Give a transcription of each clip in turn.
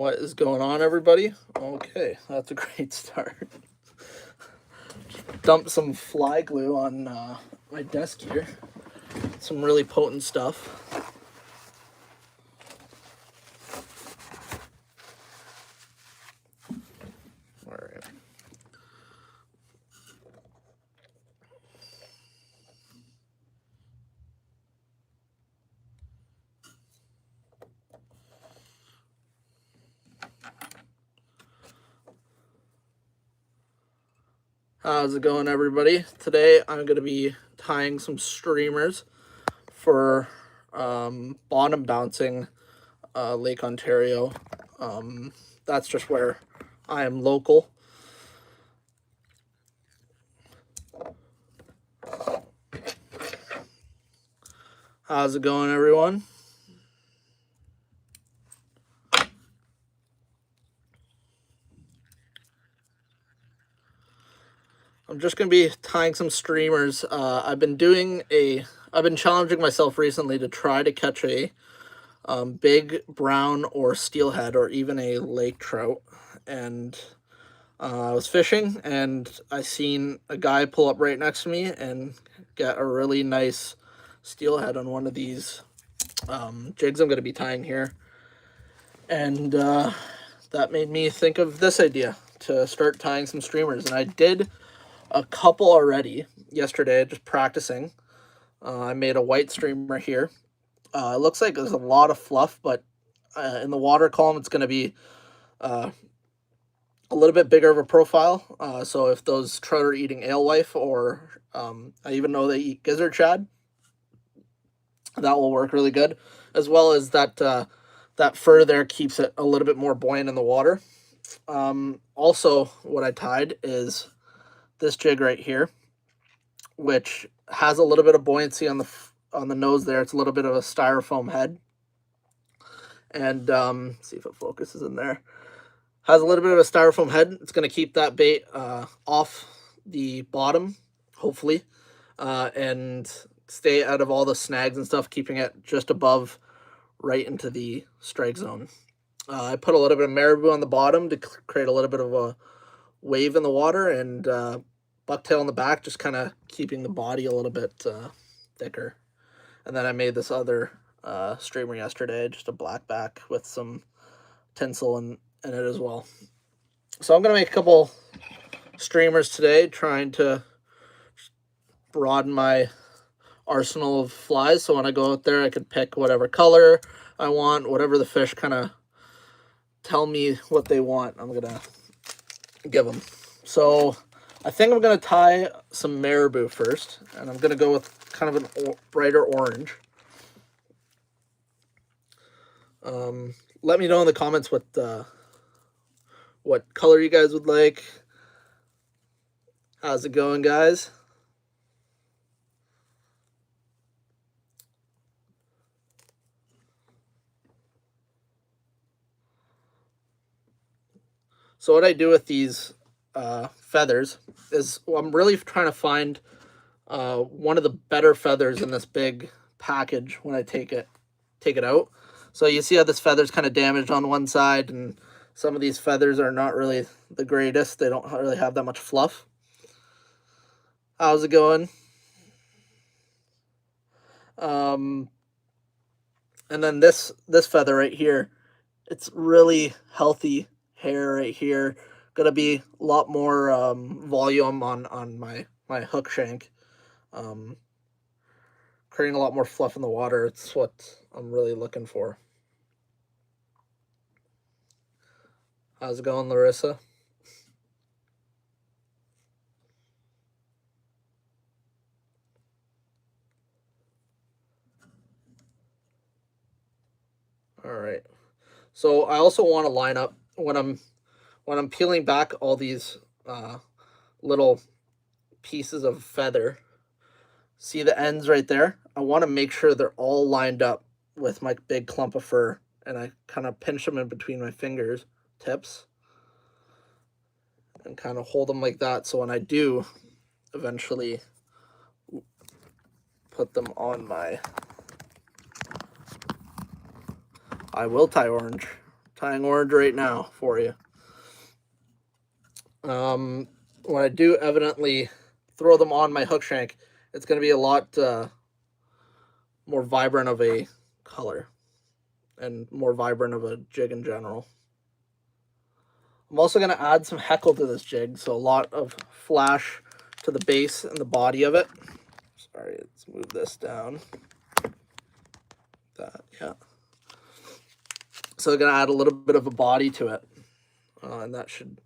What is going on, everybody? Okay, that's a great start. Dump some fly glue on my desk here. Some really potent stuff. All right. How's it going, everybody? Today I'm going to be tying some streamers for bottom bouncing Lake Ontario. That's just where I am local. How's it going, everyone? I'm just going to be tying some streamers. I've been challenging myself recently to try to catch a big brown or steelhead or even a lake trout. And I was fishing and I seen a guy pull up right next to me and get a really nice steelhead on one of these jigs I'm going to be tying here. And that made me think of this idea to start tying some streamers. And I did a couple already yesterday, just practicing. I made a white streamer here. It looks like there's a lot of fluff, but in the water column, it's going to be a little bit bigger of a profile. So if those trout are eating alewife, or I even know they eat gizzard shad, that will work really good. As well as that that fur there keeps it a little bit more buoyant in the water. Also, what I tied is this jig right here, which has a little bit of buoyancy on the nose there. It's a little bit of a styrofoam head. And see if it focuses in there. Has a little bit of a styrofoam head. It's going to keep that bait off the bottom, hopefully, and stay out of all the snags and stuff, keeping it just above right into the strike zone. I put a little bit of marabou on the bottom to create a little bit of a wave in the water, and bucktail on the back, just kind of keeping the body a little bit thicker. And then I made this other streamer yesterday, just a black back with some tinsel in it as well. So I'm going to make a couple streamers today, trying to broaden my arsenal of flies. So when I go out there, I can pick whatever color I want, whatever the fish kind of tell me what they want, I'm going to give them. So I think I'm going to tie some marabou first, and I'm going to go with kind of a brighter orange. Let me know in the comments what color you guys would like. How's it going, guys? So what I do with these feathers is, well, I'm really trying to find one of the better feathers in this big package when I take it out. So you see how this feather's kind of damaged on one side, and some of these feathers are not really the greatest. They don't really have that much fluff. How's it going? And then this feather right here, it's really healthy hair right here. Gonna be a lot more volume on my hook shank. Creating a lot more fluff in the water. It's what I'm really looking for. How's it going, Larissa? All right. So I also want to line up when I'm peeling back all these little pieces of feather. See the ends right there? I want to make sure they're all lined up with my big clump of fur, and I kind of pinch them in between my fingers tips and kind of hold them like that, so when I do eventually put them on I will tie tying orange right now for you. When I do evidently throw them on my hook shank, it's going to be a lot more vibrant of a color and more vibrant of a jig in general. I'm also going to add some heckle to this jig, so a lot of flash to the base and the body of it. Sorry, let's move this down. That, yeah. So I'm going to add a little bit of a body to it, and that should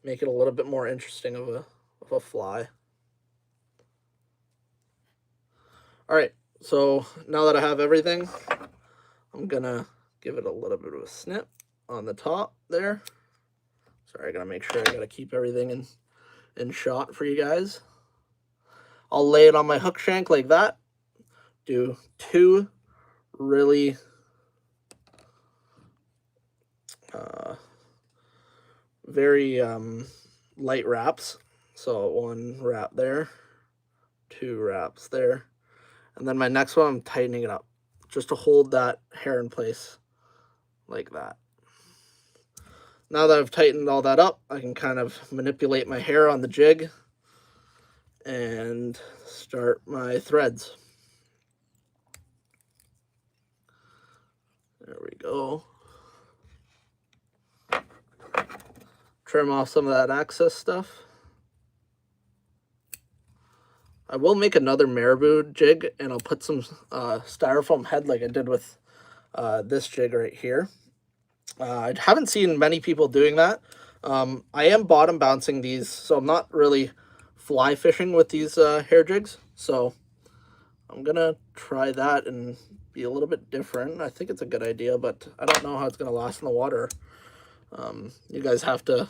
make it a little bit more interesting of a fly. All right, so now that I have everything, I'm going to give it a little bit of a snip on the top there. Sorry, I gotta make sure I gotta keep everything in shot for you guys. I'll lay it on my hook shank like that. Do 2 really very light wraps. So 1 wrap there, 2 wraps there, and then my next one I'm tightening it up just to hold that hair in place like that. Now that I've tightened all that up, I can kind of manipulate my hair on the jig and start my threads. There we go. Trim off some of that excess stuff. I will make another marabou jig, and I'll put some styrofoam head like I did with this jig right here. I haven't seen many people doing that. I am bottom bouncing these, so I'm not really fly fishing with these hair jigs. So I'm gonna try that and be a little bit different. I think it's a good idea, but I don't know how it's gonna last in the water. You guys have to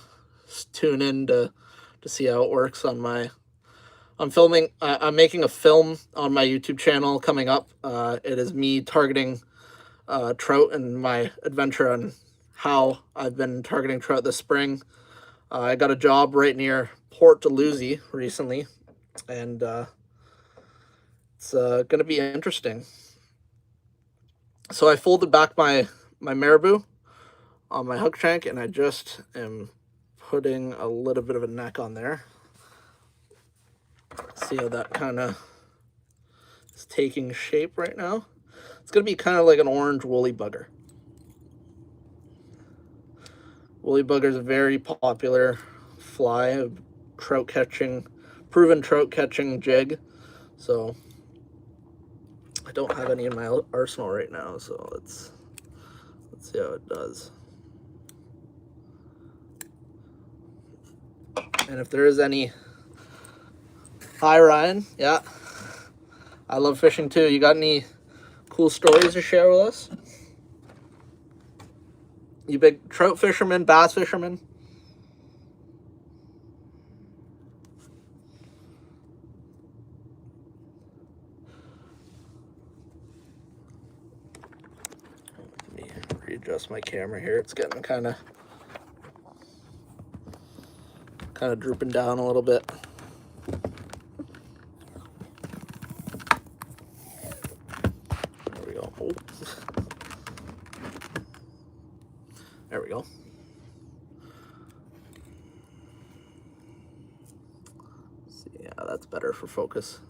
tune in to see how it works on my. I'm filming. I'm making a film on my YouTube channel coming up. It is me targeting trout and my adventure on how I've been targeting trout this spring. I got a job right near Port Dalhousie recently, and it's going to be interesting. So I folded back my marabou on my hook shank, and I just am putting a little bit of a neck on there. See how that kind of is taking shape right now. It's going to be kind of like an orange woolly bugger. Woolly bugger is a very popular fly, a trout catching, proven trout catching jig. So I don't have any in my arsenal right now, so let's see how it does. And if there is any, hi Ryan, yeah, I love fishing too. You got any cool stories to share with us? You big trout fisherman, bass fisherman? Let me readjust my camera here. It's getting kind of drooping down a little bit. There we go. Oh. There we go. See, yeah, that's better for focus.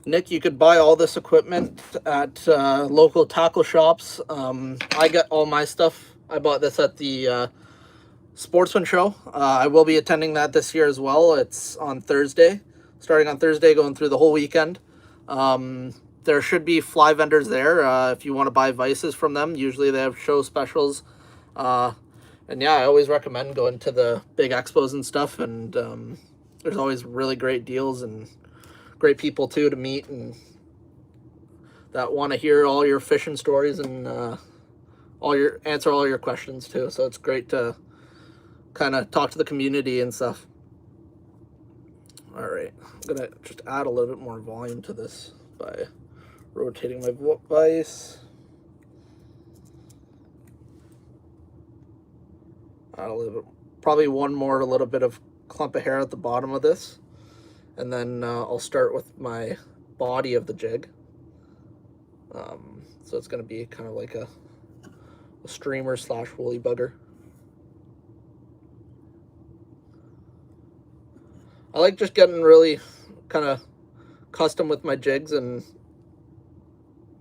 Nick, you could buy all this equipment at local tackle shops. I got all my stuff. I bought this at the Sportsman Show. I will be attending that this year as well. It's on Thursday, starting on Thursday, going through the whole weekend. There should be fly vendors there if you want to buy vices from them. Usually they have show specials. And yeah, I always recommend going to the big expos and stuff. And there's always really great deals and great people too to meet and that want to hear all your fishing stories and answer all your questions too. So it's great to kind of talk to the community and stuff. All right, I'm gonna just add a little bit more volume to this by rotating my vise. Add a little bit, probably one more, a little bit of clump of hair at the bottom of this, and then I'll start with my body of the jig. So it's going to be kind of like a a streamer slash woolly bugger. I like just getting really kind of custom with my jigs and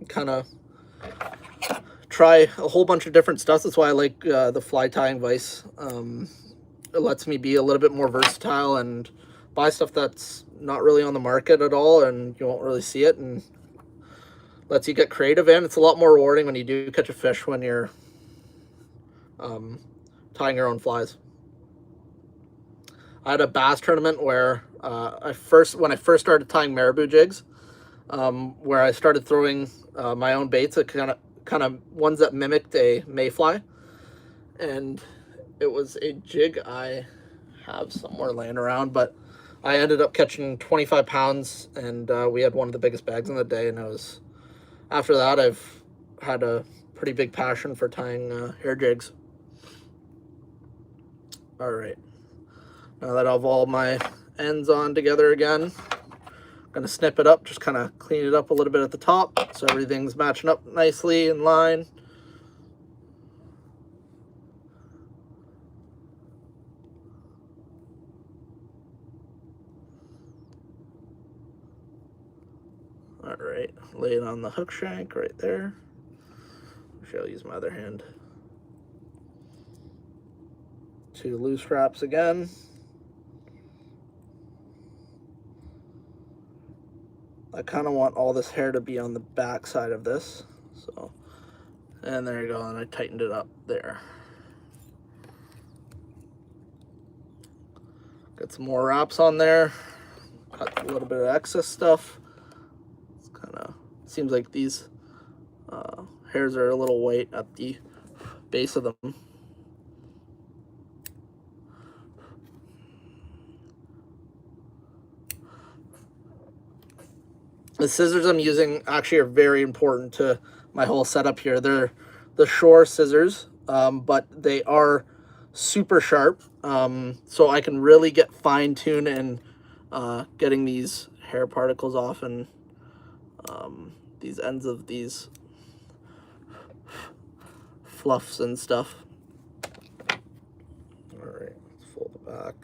kind of try a whole bunch of different stuff. That's why I like the fly tying vise. It lets me be a little bit more versatile and buy stuff that's not really on the market at all and you won't really see it, and lets you get creative. And it's a lot more rewarding when you do catch a fish when you're tying your own flies. I had a bass tournament where when I first started tying marabou jigs, where I started throwing my own baits, kind of ones that mimicked a mayfly, and it was a jig I have somewhere laying around, but I ended up catching 25 pounds, and we had one of the biggest bags in the day. And after that, I've had a pretty big passion for tying hair jigs. All right, now that I have all my ends on together again, I'm gonna snip it up, just kind of clean it up a little bit at the top so everything's matching up nicely in line. All right, lay it on the hook shank right there. Actually, I'll use my other hand. 2 loose wraps again. I kind of want all this hair to be on the back side of this, so, and there you go, and I tightened it up there. Got some more wraps on there, cut a little bit of excess stuff. It's kind of, seems like these hairs are a little white at the base of them. The scissors I'm using actually are very important to my whole setup here. They're the Shore scissors, but they are super sharp, so I can really get fine-tuned in getting these hair particles off and these ends of these fluffs and stuff. All right, let's fold it back.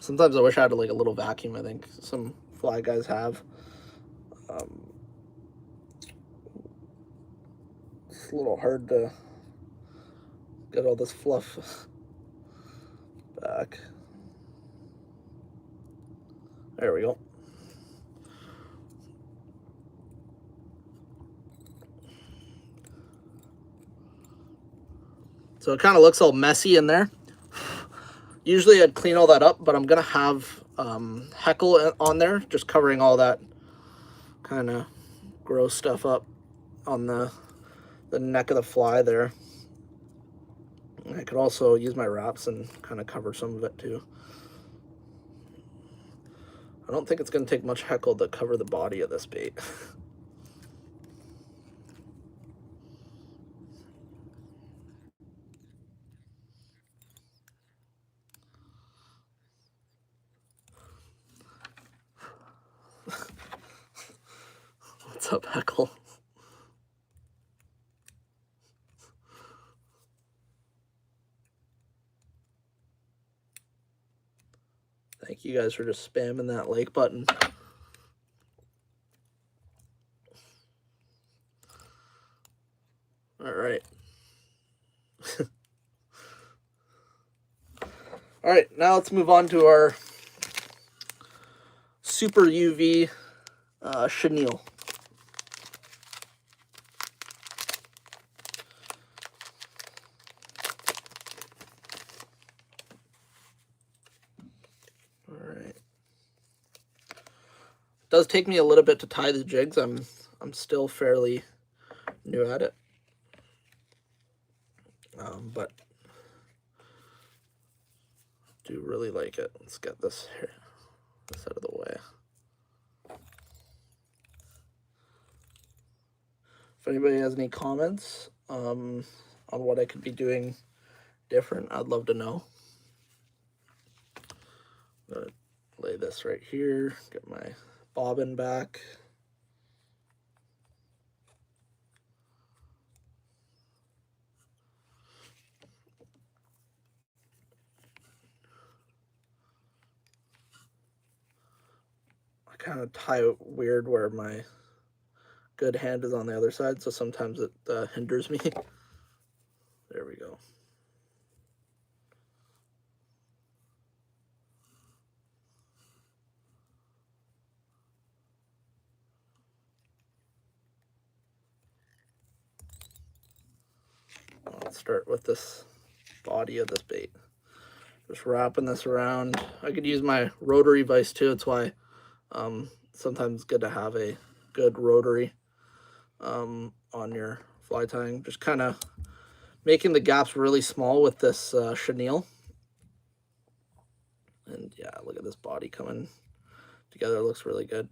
Sometimes I wish I had like a little vacuum. I think some fly guys have. It's a little hard to get all this fluff back. There we go. So it kind of looks all messy in there. Usually I'd clean all that up, but I'm gonna have Heckle on there, just covering all that kind of gross stuff up on the neck of the fly there. And I could also use my wraps and kind of cover some of it too. I don't think it's gonna take much Heckle to cover the body of this bait. What's up, Heckle? Thank you guys for just spamming that like button. All right. All right, now let's move on to our Super UV chenille. All right. It does take me a little bit to tie the jigs. I'm still fairly new at it. But do really like it. Let's get this out of the way. If anybody has any comments on what I could be doing different, I'd love to know. I'm gonna lay this right here, get my bobbin back. I kind of tie it weird where my good hand is on the other side, so sometimes it hinders me. There we go. Let's start with this body of this bait. Just wrapping this around. I could use my rotary vise too. It's why sometimes it's good to have a good rotary on your fly tying. Just kind of making the gaps really small with this chenille. And yeah, look at this body coming together. It looks really good.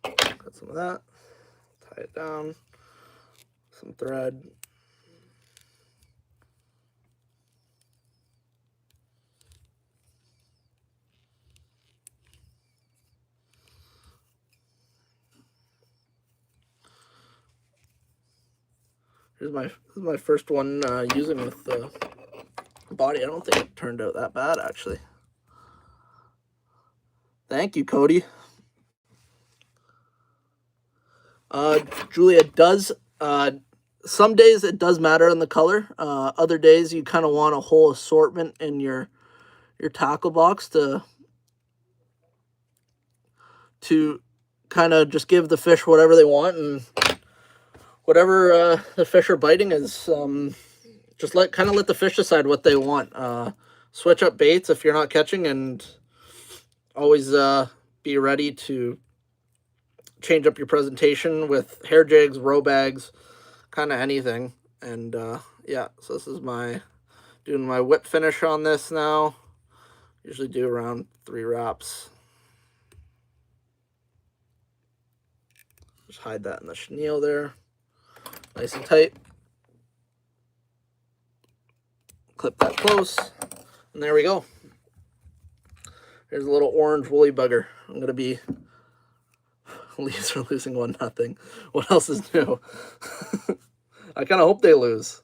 Got some of that. Tie it down. Some thread. This is my first one using with the body. I don't think it turned out that bad, actually. Thank you, Cody. Julia, does some days it does matter in the color. Other days you kind of want a whole assortment in your tackle box to kind of just give the fish whatever they want, and whatever the fish are biting is just let the fish decide what they want. Switch up baits if you're not catching, and always be ready to change up your presentation with hair jigs, row bags, kind of anything. And yeah, so this is doing my whip finish on this now. Usually do around 3 wraps. Just hide that in the chenille there, nice and tight. Clip that close, and there we go. Here's a little orange woolly bugger. I'm gonna be Leafs are losing 1-0. What else is new? I kind of hope they lose.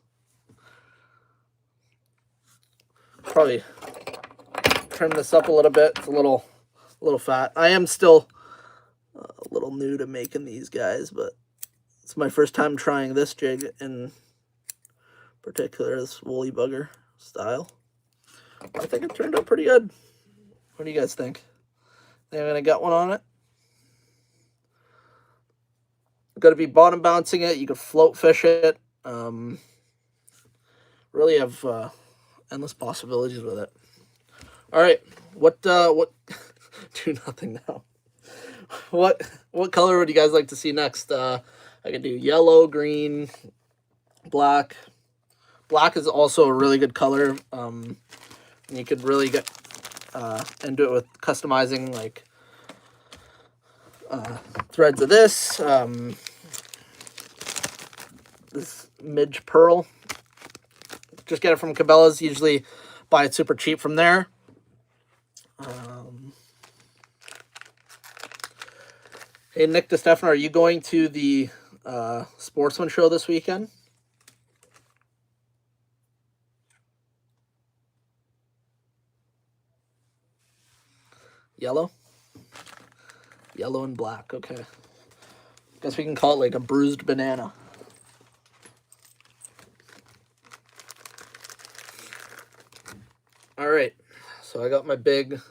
Probably trim this up a little bit. It's a little fat. I am still a little new to making these guys, but it's my first time trying this jig in particular, this woolly bugger style. I think it turned out pretty good. What do you guys think? Think I'm gonna get one on it? Got to be bottom bouncing it. You could float fish it. Really have endless possibilities with it. All right, what? 2-0 now. What color would you guys like to see next? I could do yellow, green, black. Black is also a really good color. You could really get into it with customizing like threads of this. This Midge Pearl. Just get it from Cabela's. Usually buy it super cheap from there. Hey, Nick DeStefano, are you going to the Sportsman show this weekend? Yellow? Yellow and black, okay. Guess we can call it like a bruised banana. All right, so I got my big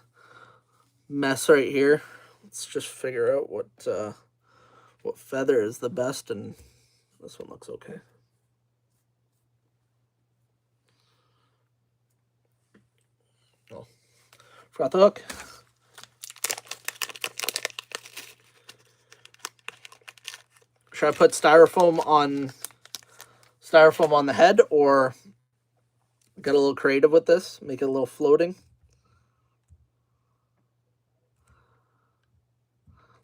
mess right here. Let's just figure out what feather is the best, and this one looks okay. Oh, forgot the hook. Should I put styrofoam on the head, or get a little creative with this, make it a little floating?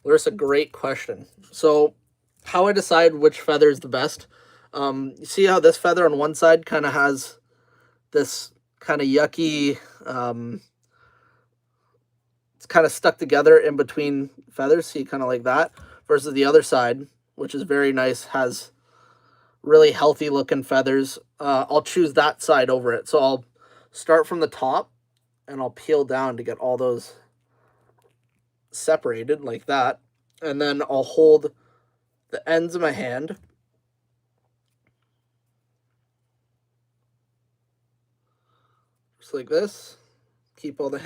Larissa, great question. So how I decide which feather is the best. You see how this feather on one side kind of has this kind of yucky, it's kind of stuck together in between feathers, see, kind of like that, versus the other side, which is very nice, has really healthy looking feathers. I'll choose that side over it. So I'll start from the top and I'll peel down to get all those separated like that. And then I'll hold the ends of my hand just like this. Keep all the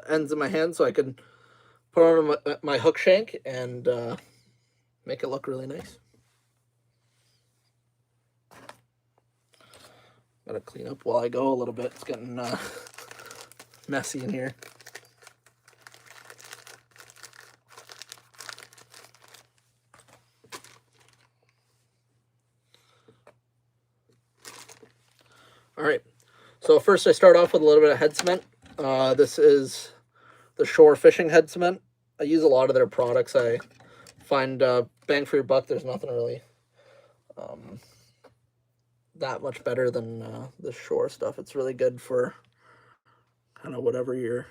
ends of my hand so I can put on my hook shank and make it look really nice. Gotta clean up while I go a little bit. It's getting messy in here. All right, so first I start off with a little bit of head cement. This is the Shore Fishing head cement. I use a lot of their products. I find bang for your buck, there's nothing really that much better than the Shore stuff. It's really good for kind of whatever you're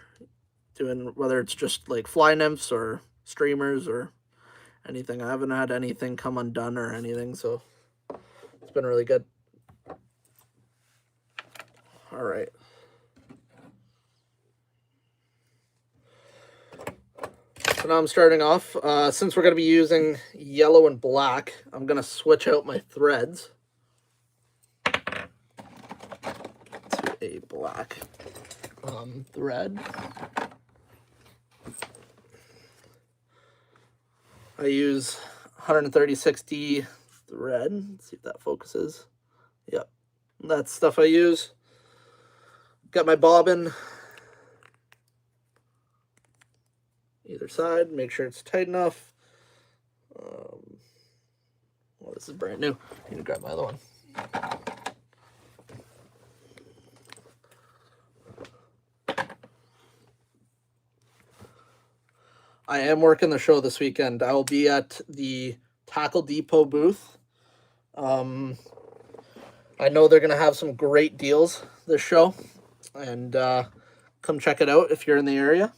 doing, whether it's just like fly nymphs or streamers or anything. I haven't had anything come undone or anything, so it's been really good. All right. So now I'm starting off. Since we're going to be using yellow and black, I'm going to switch out my threads to a black thread. I use 136D thread. Let's see if that focuses. Yep, that's stuff I use. Got my bobbin either side. Make sure it's tight enough. Well, this is brand new. I need to grab my other one. I am working the show this weekend. I will be at the Tackle Depot booth. I know they're going to have some great deals this show, and come check it out if you're in the area.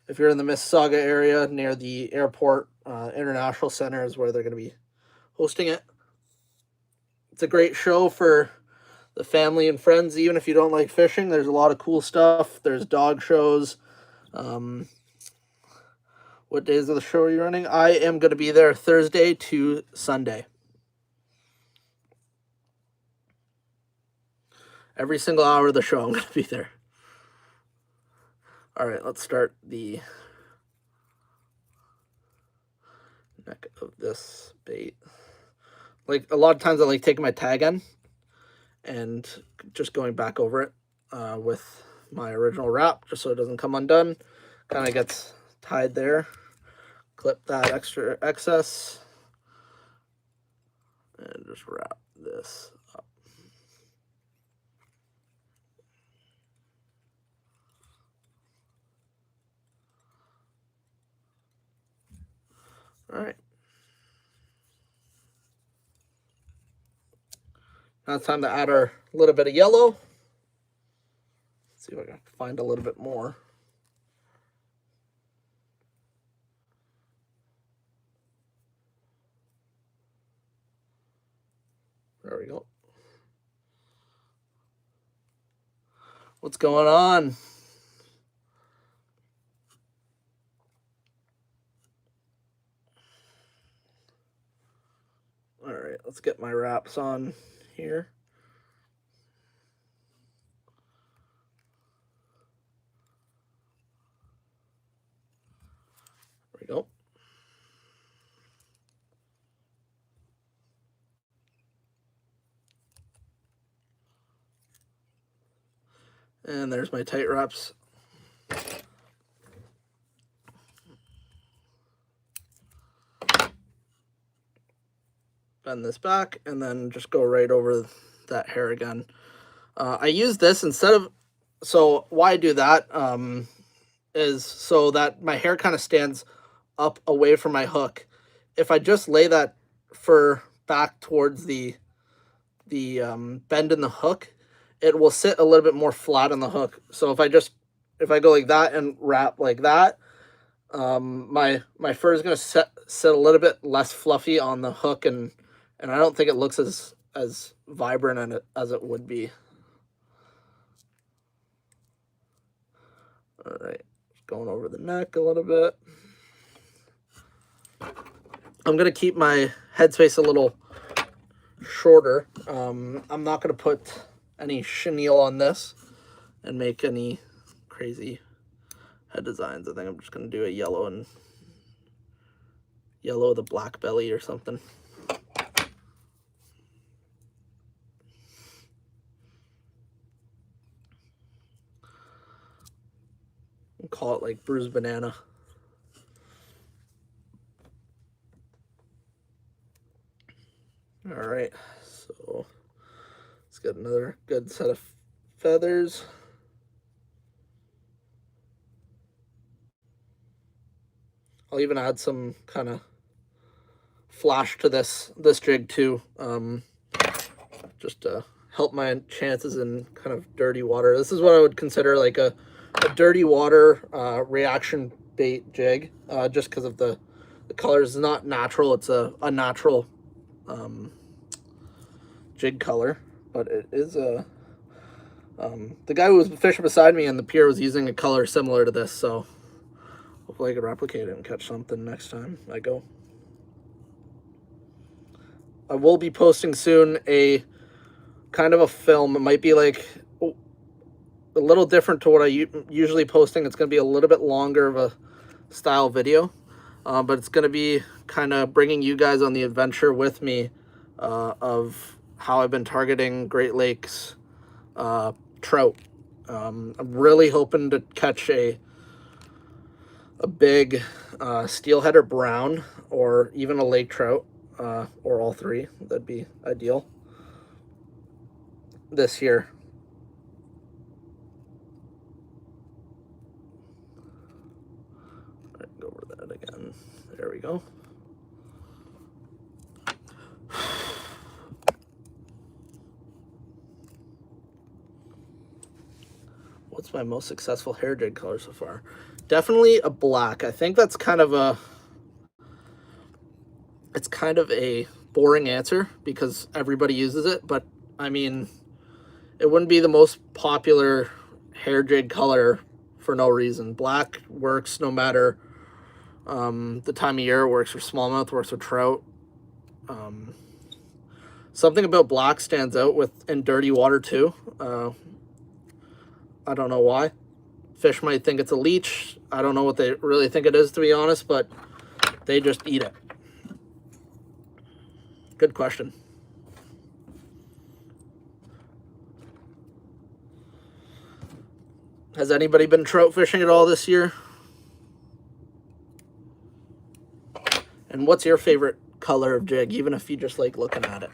If you're in the Mississauga area near the airport, International Center is where they're going to be hosting it. It's a great show for the family and friends, even if you don't like fishing. There's a lot of cool stuff. There's dog shows. What days of the show are you running? I am going to be there Thursday to Sunday. Every single hour of the show, I'm going to be there. All right, let's start the neck of this bait. Like, a lot of times I like taking my tag end and just going back over it with my original wrap, just so it doesn't come undone. Kind of gets tied there. Clip that extra excess and just wrap this up. All right. Now it's time to add our little bit of yellow. Let's see if I can find a little bit more. There we go. What's going on? All right, let's get my wraps on here. There we go. And there's my tight wraps. Bend this back and then just go right over that hair again. I use this instead of, so why I do that is so that my hair kind of stands up away from my hook. If I just lay that fur back towards the bend in the hook, it will sit a little bit more flat on the hook. So if I go like that and wrap like that, my fur is gonna sit a little bit less fluffy on the hook, and I don't think it looks as vibrant as it would be. All right, going over the neck a little bit. I'm gonna keep my headspace a little shorter. I'm not gonna put any chenille on this and make any crazy head designs. I think I'm just gonna do a yellow with a black belly or something. We'll call it like bruised banana. All right, so let's get another good set of feathers. I'll even add some kind of flash to this jig too, just to help my chances in kind of dirty water. This is what I would consider like a dirty water reaction bait jig, just because of the color is not natural. It's a unnatural jig color, but it is a the guy who was fishing beside me on the pier was using a color similar to this, so hopefully I can replicate it and catch something next time I go. I will be posting soon a kind of a film. It might be like a little different to what I usually posting. It's going to be a little bit longer of a style video, but it's going to be kind of bringing you guys on the adventure with me of how I've been targeting Great Lakes trout. I'm really hoping to catch a big steelhead or brown, or even a lake trout, or all three. That'd be ideal this year. All right, go over that again. There we go. What's my most successful hair jig color so far? Definitely a black. I think that's kind of a boring answer because everybody uses it, but I mean, it wouldn't be the most popular hair jig color for no reason. Black works no matter the time of year. It works for smallmouth, works with trout. Something about black stands out in dirty water too. I don't know why. Fish might think it's a leech. I don't know what they really think it is, to be honest, but they just eat it. Good question. Has anybody been trout fishing at all this year? And what's your favorite color of jig, even if you just like looking at it?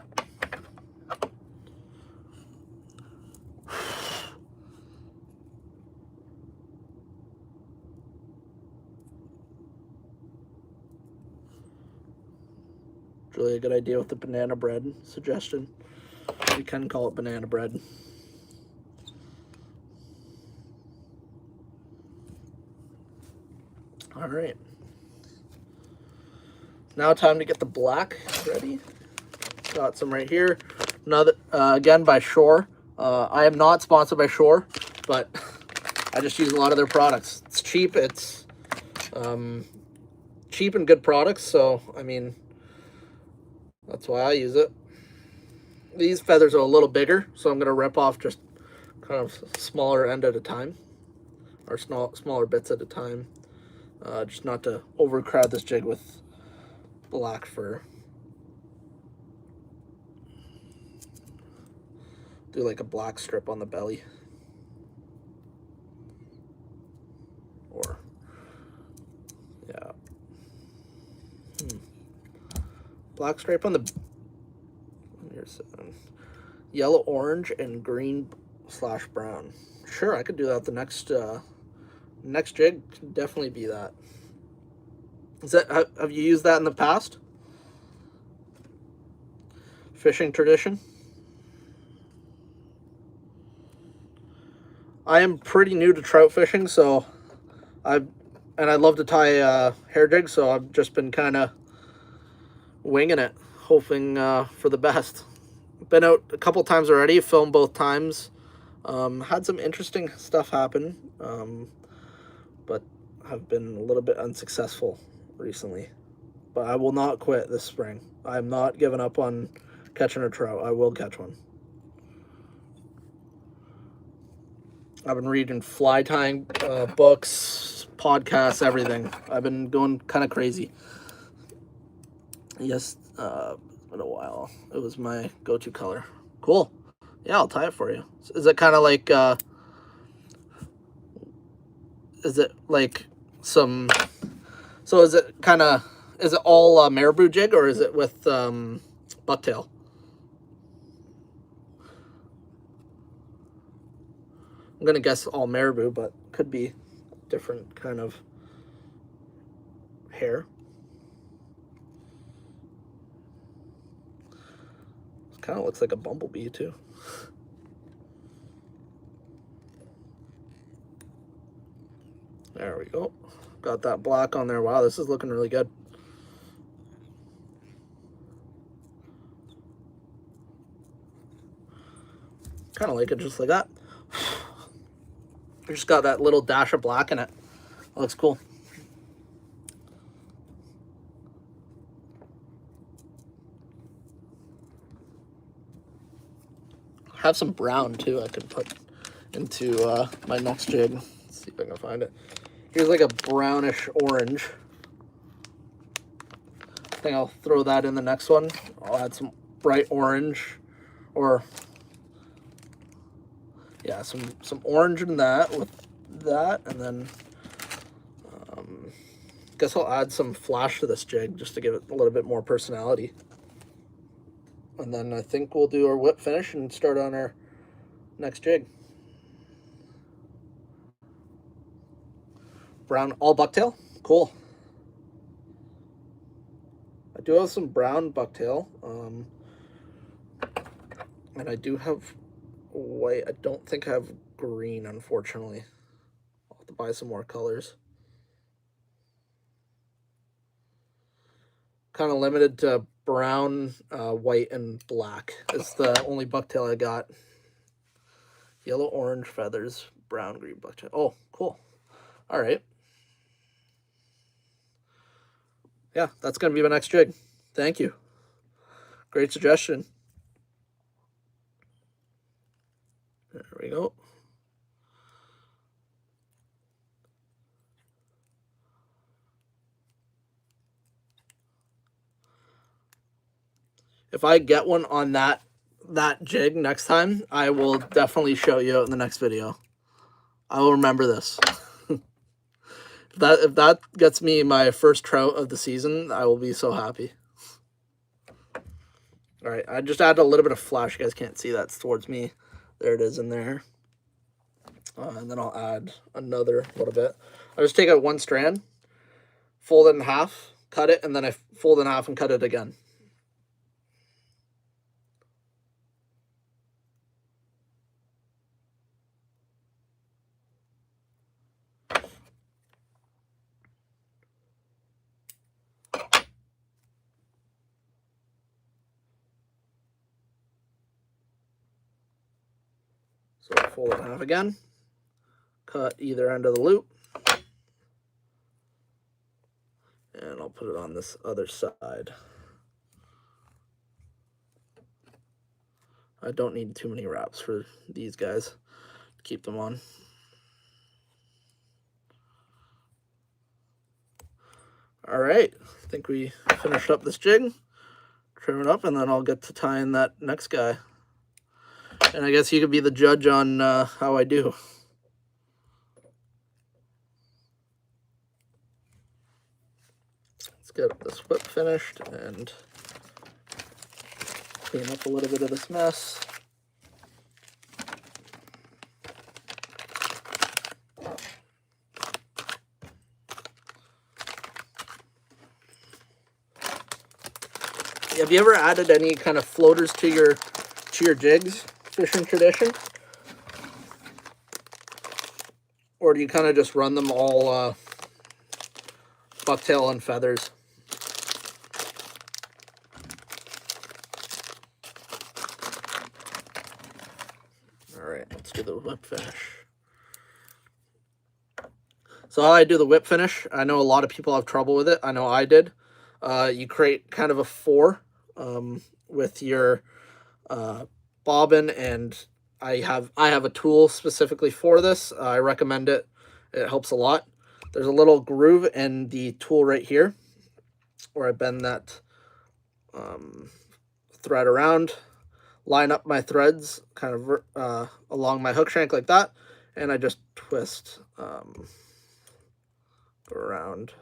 Really a good idea with the banana bread suggestion. We can call it banana bread. All right. Now time to get the black ready. Got some right here. Another again by Shore. I am not sponsored by Shore, but I just use a lot of their products. It's cheap. It's cheap and good products. So I mean, that's why I use it. These feathers are a little bigger, so I'm going to rip off just kind of smaller end at a time, or smaller bits at a time, just not to overcrowd this jig with black fur. Do like a black strip on the belly, or yeah. Black stripe on the, here's yellow, orange, and green/brown. Sure, I could do that. The next jig can definitely be that. Is that, have you used that in the past? Fishing tradition? I am pretty new to trout fishing, so I love to tie hair jigs, so I've just been kind of winging it, hoping for the best. Been out a couple times already, filmed both times. Had some interesting stuff happen, but have been a little bit unsuccessful recently. But I will not quit this spring. I'm not giving up on catching a trout. I will catch one. I've been reading fly tying books, podcasts, everything. I've been going kind of crazy. Yes, it's been a while. It was my go-to color. Cool. Yeah, I'll tie it for you. Is it kind of like, is it like some, so is it kind of, is it all marabou jig, or is it with bucktail? I'm going to guess all marabou, but could be different kind of hair. It kind of looks like a bumblebee too. There we go. Got that black on there. Wow, this is looking really good. Kind of like it just like that. Just got that little dash of black in it. That looks cool. Have some brown too I could put into my next jig. Let's see if I can find it. Here's like a brownish orange. I think I'll throw that in the next one. I'll add some bright orange, or yeah, some orange in that with that, and then guess I'll add some flash to this jig just to give it a little bit more personality. And then I think we'll do our whip finish and start on our next jig. Brown all bucktail? Cool. I do have some brown bucktail. And I do have white. I don't think I have green, unfortunately. I'll have to buy some more colors. Kind of limited to brown, white, and black. It's the only bucktail I got. Yellow, orange feathers, brown, green bucktail. Oh, cool. All right. Yeah, that's going to be my next jig. Thank you. Great suggestion. There we go. If I get one on that jig next time, I will definitely show you in the next video. I will remember this. If that gets me my first trout of the season, I will be so happy. All right, I just added a little bit of flash. You guys can't see that's towards me. There it is in there. And then I'll add another little bit. I just take out one strand, fold it in half, cut it, and then I fold it in half and cut it again. So I'll fold it in half again, cut either end of the loop, and I'll put it on this other side. I don't need too many wraps for these guys to keep them on. All right, I think we finished up this jig. Trim it up, and then I'll get to tying that next guy. And I guess you could be the judge on how I do. Let's get this whip finished and clean up a little bit of this mess. Have you ever added any kind of floaters to your jigs, Fishing Tradition? Or do you kind of just run them all bucktail and feathers? All right, let's do the whip finish. So how I do the whip finish, I know a lot of people have trouble with it. I know I did. You create kind of a 4 with your bobbin, and I have a tool specifically for this. I recommend it. It helps a lot. There's a little groove in the tool right here where I bend that thread around, line up my threads kind of along my hook shank like that, and I just twist around.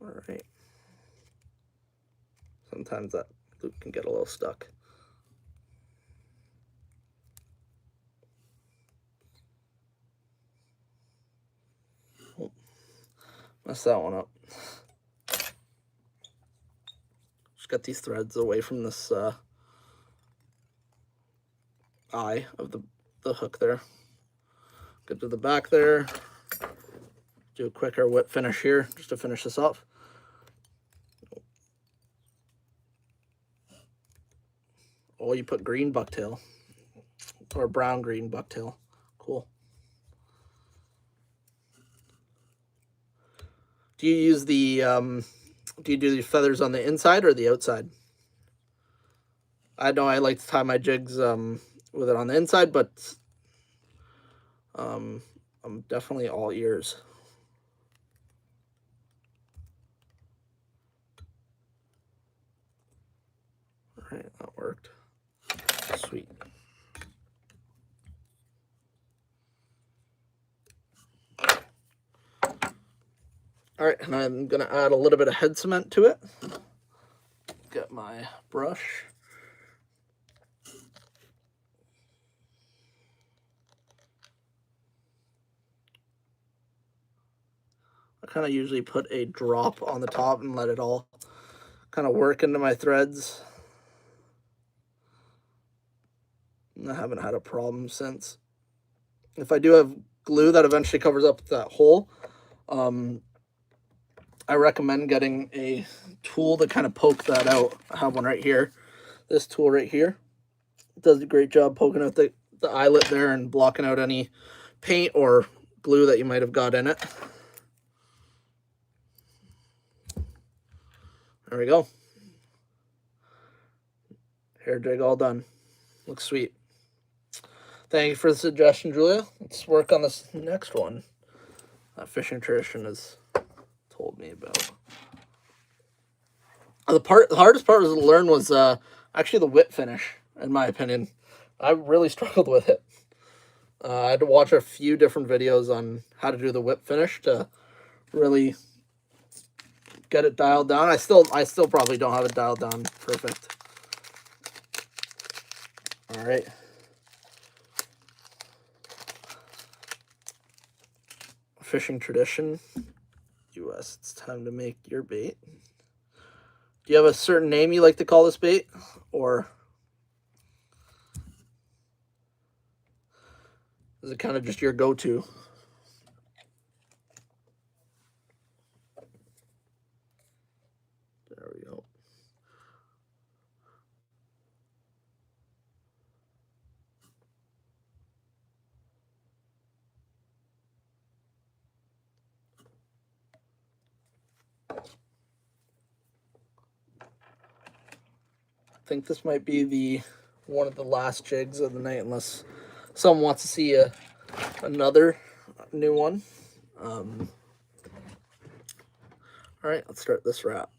All right. Sometimes that loop can get a little stuck. Oh, messed that one up. Just got these threads away from this eye of the hook there. Get to the back there. Do a quicker whip finish here just to finish this off. Oh, you put green bucktail or brown green bucktail. Cool. Do you use the do you do the feathers on the inside or the outside? I know I like to tie my jigs with it on the inside, but I'm definitely all ears. All right, that worked. Sweet. All right, and I'm gonna add a little bit of head cement to it. Get my brush. I kind of usually put a drop on the top and let it all kind of work into my threads. I haven't had a problem since. If I do have glue that eventually covers up that hole, I recommend getting a tool to kind of poke that out. I have one right here. This tool right here does a great job poking out the eyelet there and blocking out any paint or glue that you might have got in it. There we go. Hair jig all done. Looks sweet. Thank you for the suggestion, Julia. Let's work on this next one that Fishing Tradition has told me about. The hardest part was to learn was actually the whip finish, in my opinion. I really struggled with it. I had to watch a few different videos on how to do the whip finish to really get it dialed down. I still probably don't have it dialed down perfect. All right. Fishing Tradition, US. It's time to make your bait. Do you have a certain name you like to call this bait, or is it kind of just your go-to? There we go. I think this might be one of the last jigs of the night, unless someone wants to see another new one. All right, let's start this wrap.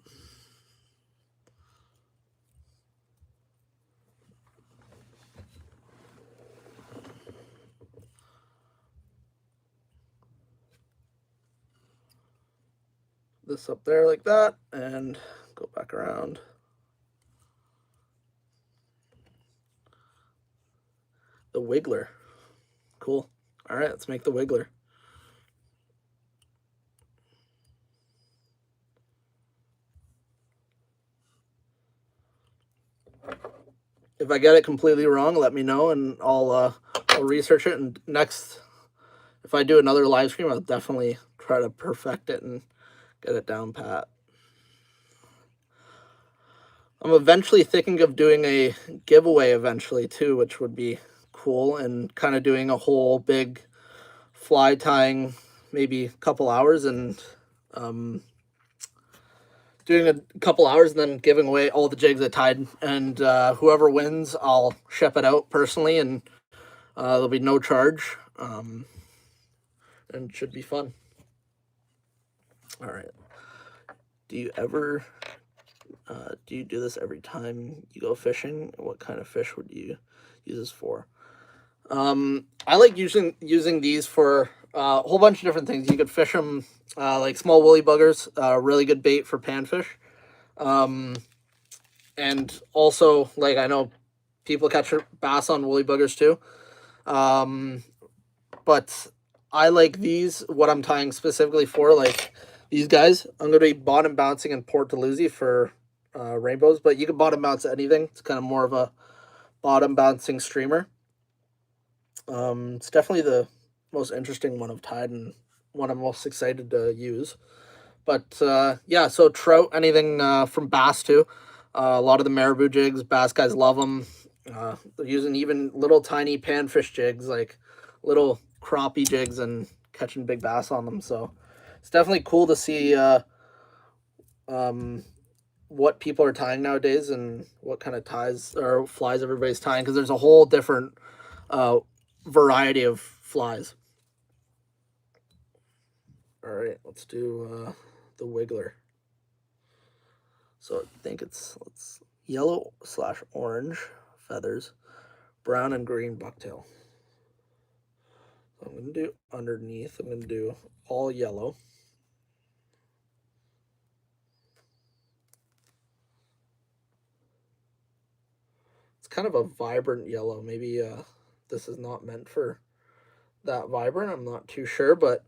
This up there like that, and go back around. The Wiggler. Cool. All right, let's make the wiggler. If I get it completely wrong, let me know, and I'll research it. And next, if I do another live stream, I'll definitely try to perfect it and get it down pat. I'm eventually thinking of doing a giveaway eventually too, which would be cool, and kind of doing a whole big fly tying, maybe a couple hours, and doing a couple hours and then giving away all the jigs I tied. And whoever wins, I'll ship it out personally, and there'll be no charge, and it should be fun. All right. Do you ever do you do this every time you go fishing? What kind of fish would you use this for? I like using these for a whole bunch of different things. You could fish them like small woolly buggers, really good bait for panfish. And also, like, I know people catch bass on woolly buggers too. But I like these, what I'm tying specifically for, like these guys. I'm going to be bottom bouncing in Port Dalhousie for rainbows, but you can bottom bounce anything. It's kind of more of a bottom bouncing streamer. It's definitely the most interesting one I've tied and one I'm most excited to use. But yeah, so trout, anything from bass too. A lot of the marabou jigs, bass guys love them. They're using even little tiny panfish jigs, like little crappie jigs, and catching big bass on them. So it's definitely cool to see what people are tying nowadays and what kind of ties or flies everybody's tying, because there's a whole different variety of flies. All right, let's do the wiggler. So I think it's yellow/orange feathers, brown and green bucktail. So I'm going to do underneath, I'm going to do all yellow. It's kind of a vibrant yellow. Maybe this is not meant for that vibrant. I'm not too sure, but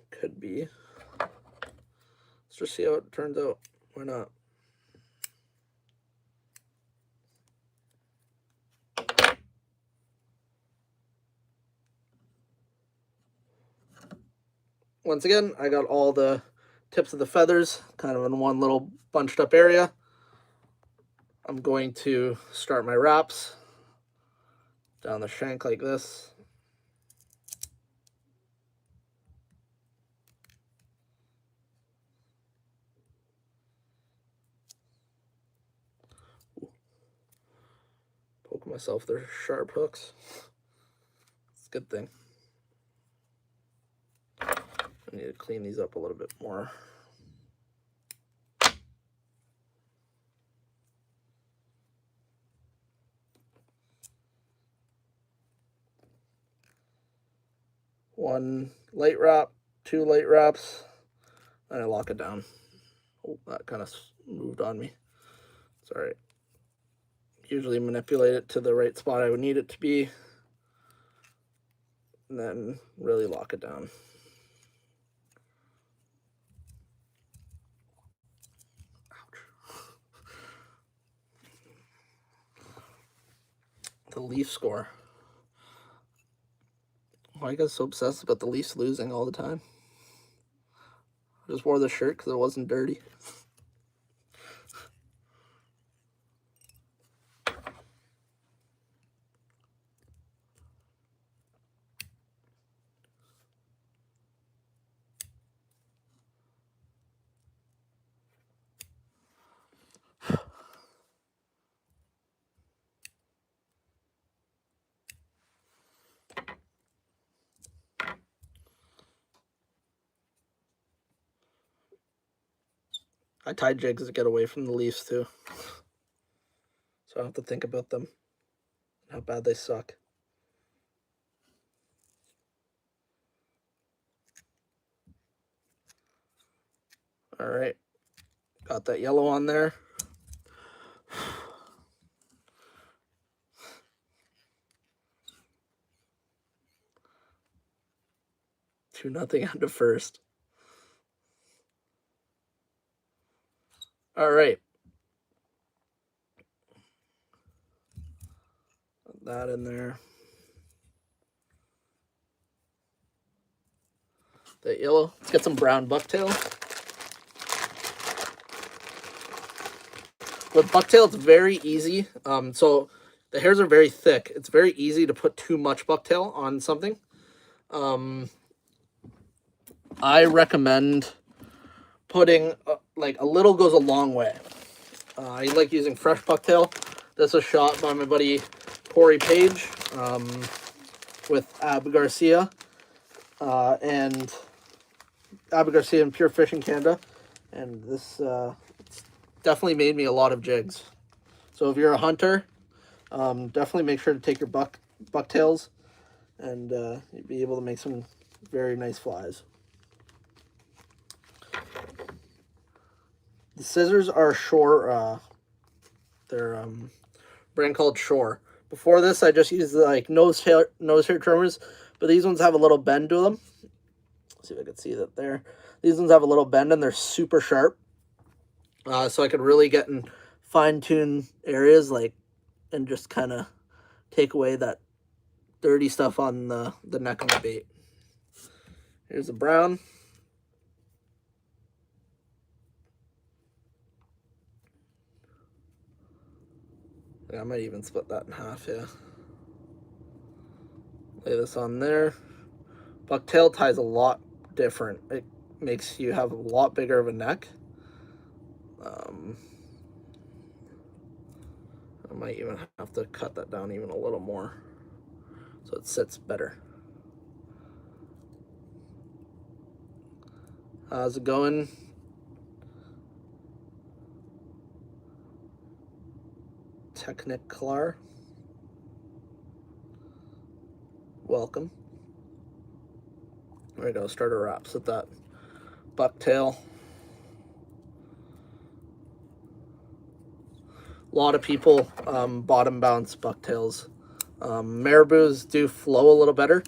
could be. Let's just see how it turns out. Why not? Once again, I got all the tips of the feathers kind of in one little bunched up area. I'm going to start my wraps down the shank like this. Poke myself, they're sharp hooks. It's a good thing. I need to clean these up a little bit more. One light wrap, two light wraps, and I lock it down. Oh, that kind of moved on me. Sorry. Usually manipulate it to the right spot I would need it to be, and then really lock it down. The Leaf score. Why are you guys so obsessed about the Leafs losing all the time? I just wore the shirt because it wasn't dirty. I tie jigs to get away from the Leafs too, so I don't have to think about them, how bad they suck. All right, got that yellow on there. 2-0 into first. All right. Put that in there. That yellow. Let's get some brown bucktail. With bucktail, it's very easy. So the hairs are very thick. It's very easy to put too much bucktail on something. I recommend putting like a little goes a long way. I like using fresh bucktail. This was shot by my buddy Corey Page with Ab Garcia and Pure Fishing Canada, and this definitely made me a lot of jigs. So if you're a hunter, definitely make sure to take your bucktails, and you'll be able to make some very nice flies. The scissors are Shore. They're brand called Shore. Before this, I just used like nose hair trimmers, but these ones have a little bend to them. Let's see if I can see that there. These ones have a little bend and they're super sharp. So I could really get in fine-tune areas and just kind of take away that dirty stuff on the neck of the bait. Here's the brown. Yeah, I might even split that in half, yeah. Lay this on there. Bucktail ties a lot different. It makes you have a lot bigger of a neck. I might even have to cut that down even a little more so it sits better. How's it going? Technicolor. Welcome. There we go, starter wraps with that bucktail. A lot of people bottom bounce bucktails. Marabous do flow a little better.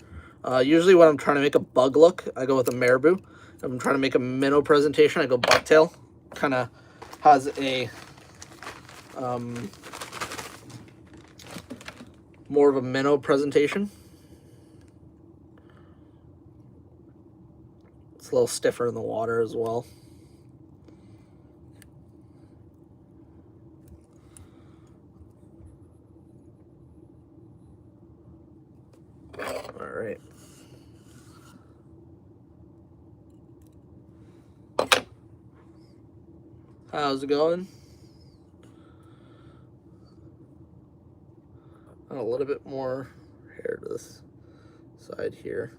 Usually when I'm trying to make a bug look, I go with a marabou. If I'm trying to make a minnow presentation, I go bucktail. Kind of has a more of a minnow presentation. It's a little stiffer in the water as well. All right. How's it going? A little bit more hair to this side here.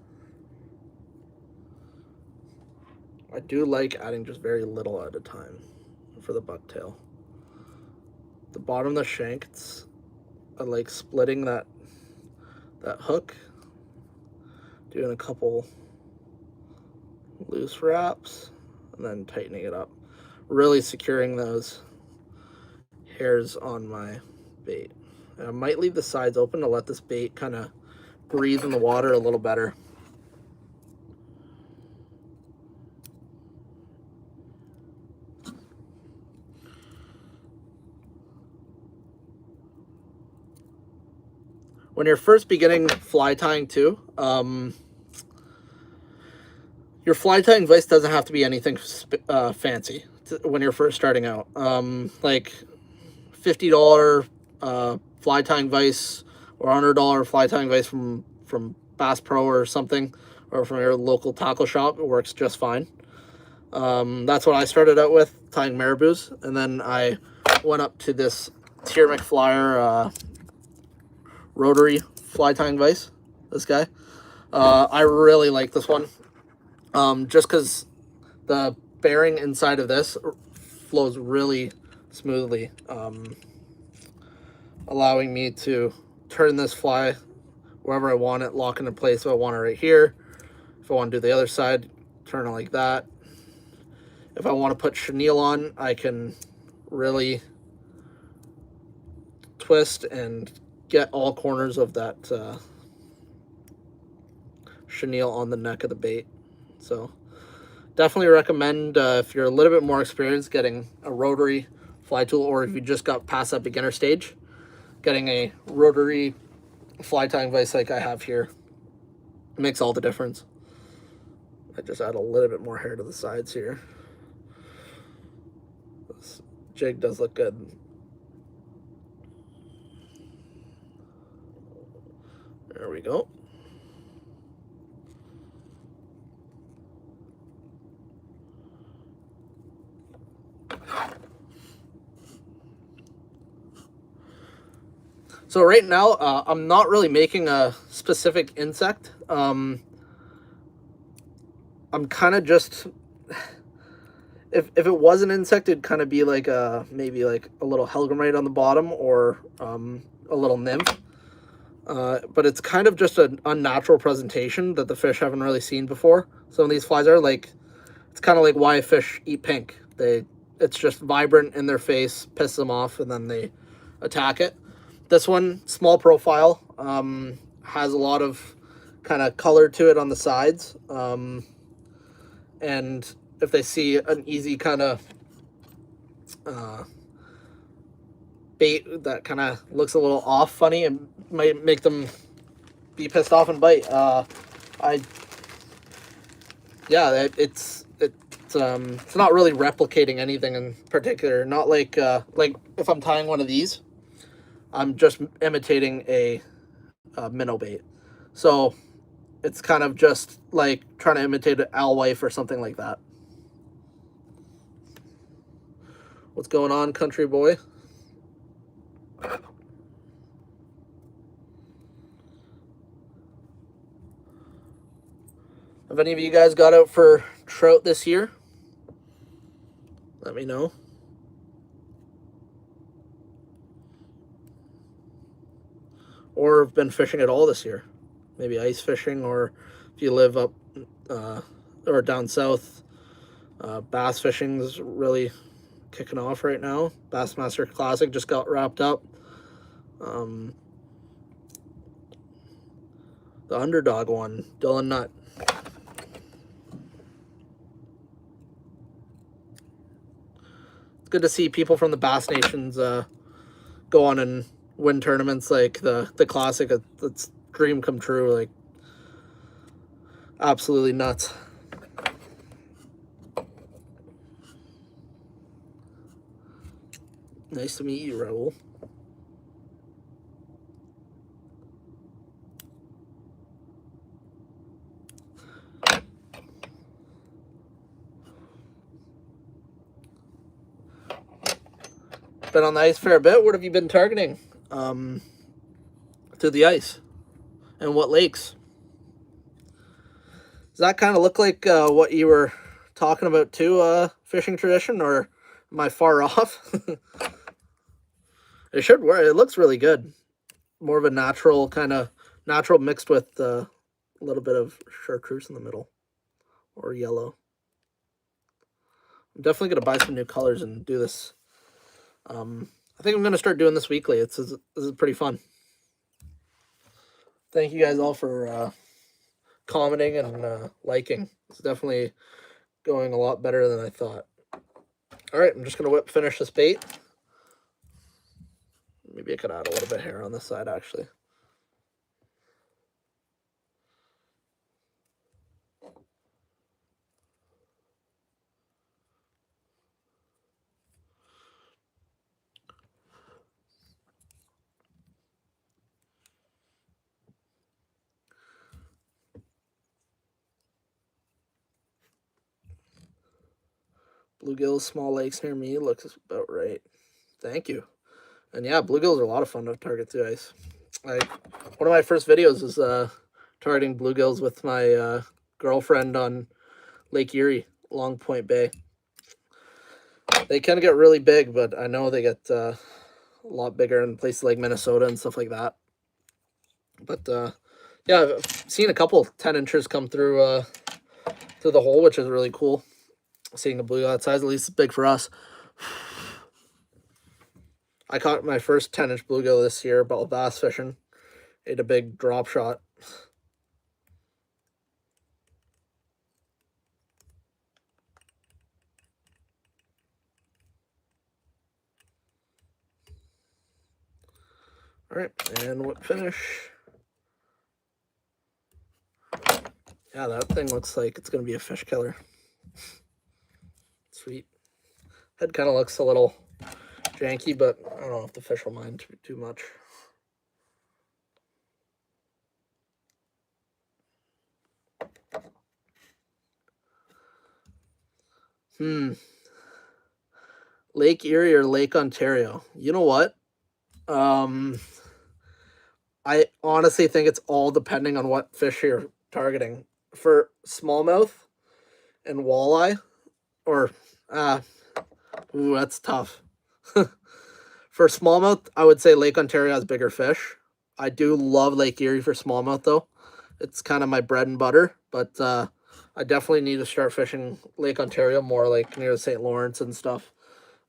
I do like adding just very little at a time for the bucktail. The bottom of the shank, I like splitting that hook, doing a couple loose wraps, and then tightening it up. Really securing those hairs on my bait. And I might leave the sides open to let this bait kind of breathe in the water a little better. When you're first beginning fly tying too, your fly tying vise doesn't have to be anything fancy when you're first starting out. Like $50 fly tying vise or $100 fly tying vise from Bass Pro or something, or from your local tackle shop, it works just fine. That's what I started out with, tying marabous, and then I went up to this Tier McFlyer rotary fly tying vise. This guy, I really like this one, just because the bearing inside of this flows really smoothly, allowing me to turn this fly wherever I want it, lock into place. So I want it right here. If I want to do the other side, turn it like that. If I want to put chenille on, I can really twist and get all corners of that chenille on the neck of the bait. So definitely recommend, if you're a little bit more experienced, getting a rotary fly tool, or if you just got past that beginner stage, getting a rotary fly tying vise like I have here. It makes all the difference. I just add a little bit more hair to the sides here. This jig does look good. There we go. So right now, I'm not really making a specific insect. I'm kind of just, if it was an insect, it'd kind of be like maybe like a little hellgrammite on the bottom, or a little nymph. But it's kind of just an unnatural presentation that the fish haven't really seen before. Some of these flies are like, it's kind of like why fish eat pink. It's just vibrant in their face, pisses them off, and then they attack it. This one, small profile, has a lot of kind of color to it on the sides. And if they see an easy kind of bait that kind of looks a little off funny, it might make them be pissed off and bite. It's not really replicating anything in particular. Not like if I'm tying one of these, I'm just imitating a minnow bait. So it's kind of just like trying to imitate an alewife or something like that. What's going on, country boy? Have any of you guys got out for trout this year? Let me know. Or have been fishing at all this year? Maybe ice fishing, or if you live up or down south, bass fishing is really kicking off right now. Bassmaster Classic just got wrapped up. The underdog one, Dylan Nutt. It's good to see people from the Bass Nations go on and win tournaments like the Classic. It's dream come true. Like, absolutely nuts. Nice to meet you, Raul. Been on the ice for a bit. What have you been targeting to the ice? And what lakes? Does that kind of look like what you were talking about too, fishing tradition, or am I far off? It should work. It looks really good. More of a natural mixed with a little bit of chartreuse in the middle, or yellow. I'm definitely going to buy some new colors and do this. I think I'm going to start doing this weekly. This is pretty fun. Thank you guys all for commenting and liking. It's definitely going a lot better than I thought. All right, I'm just going to finish this bait. Maybe I could add a little bit of hair on this side, actually. Bluegills, small lakes near me, looks about right. Thank you. And yeah, bluegills are a lot of fun to target through ice. One of my first videos was targeting bluegills with my girlfriend on Lake Erie, Long Point Bay. They can get really big, but I know they get a lot bigger in places like Minnesota and stuff like that. But yeah, I've seen a couple 10 inchers come through the hole, which is really cool. Seeing a bluegill that size, at least it's big for us. I caught my first 10-inch bluegill this year while bass fishing. Ate a big drop shot. All right, and what finish? Yeah, that thing looks like it's going to be a fish killer. Sweet. Head kind of looks a little janky, but I don't know if the fish will mind too much. Lake Erie or Lake Ontario? You know what? I honestly think it's all depending on what fish you're targeting. For smallmouth and walleye, or that's tough. For smallmouth, I would say Lake Ontario has bigger fish. I do love Lake Erie for smallmouth though. It's kind of my bread and butter, but I definitely need to start fishing Lake Ontario more, like near the St. Lawrence and stuff,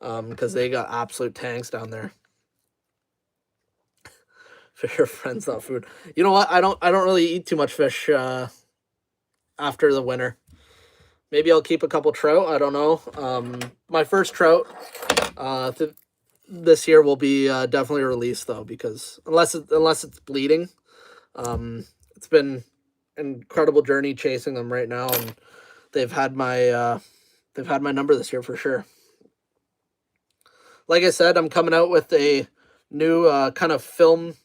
because they got absolute tanks down there. Fish are friends, not food. You know what? I don't really eat too much fish after the winter. Maybe I'll keep a couple trout. I don't know. My first trout this year will be definitely released though, because unless it's bleeding, it's been an incredible journey chasing them right now, and they've had my number this year for sure. Like I said, I'm coming out with a new kind of film.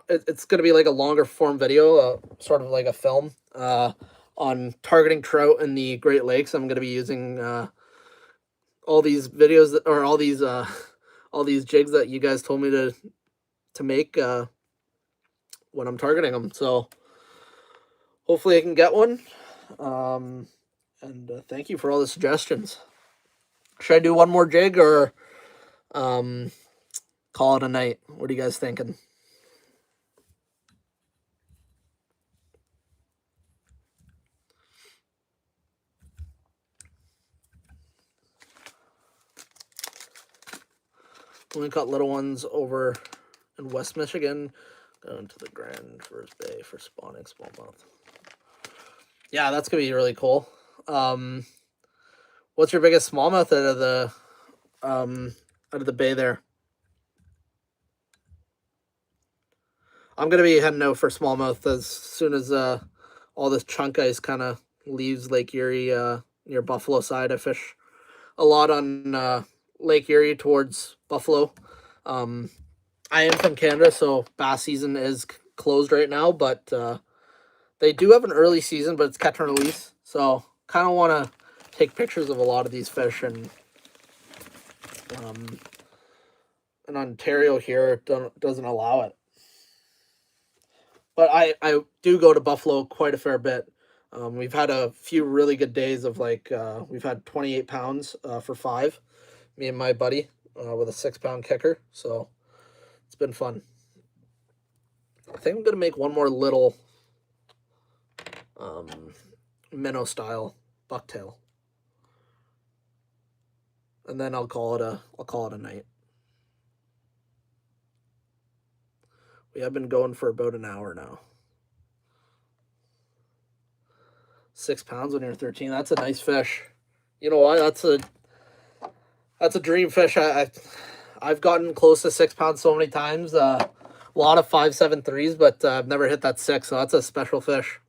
It's going to be like a longer form video, sort of like a film on targeting trout in the Great Lakes. I'm going to be using all these videos or all these jigs that you guys told me to make when I'm targeting them. So hopefully I can get one. And thank you for all the suggestions. Should I do one more jig or call it a night? What are you guys thinking? We caught little ones over in West Michigan, going to the Grand First Bay for spawning smallmouth. Yeah, that's gonna be really cool. What's your biggest smallmouth out of the bay there? I'm gonna be heading out for smallmouth as soon as all this chunk ice kind of leaves Lake Erie near Buffalo side. I fish a lot on Lake Erie towards Buffalo. I am from Canada, so bass season is closed right now, but they do have an early season, but it's catch and release. So kind of want to take pictures of a lot of these fish, and in Ontario here doesn't allow it. But I do go to Buffalo quite a fair bit. We've had a few really good days of we've had 28 pounds for 5, me and my buddy with a 6-pound kicker. So it's been fun. I think I'm going to make one more little minnow style bucktail. And then I'll call it a night. We have been going for about an hour now. 6 pounds when you're 13. That's a nice fish. You know what? That's a dream fish. I've gotten close to 6 pounds so many times. A lot of 5.73s, but I've never hit that 6. So that's a special fish.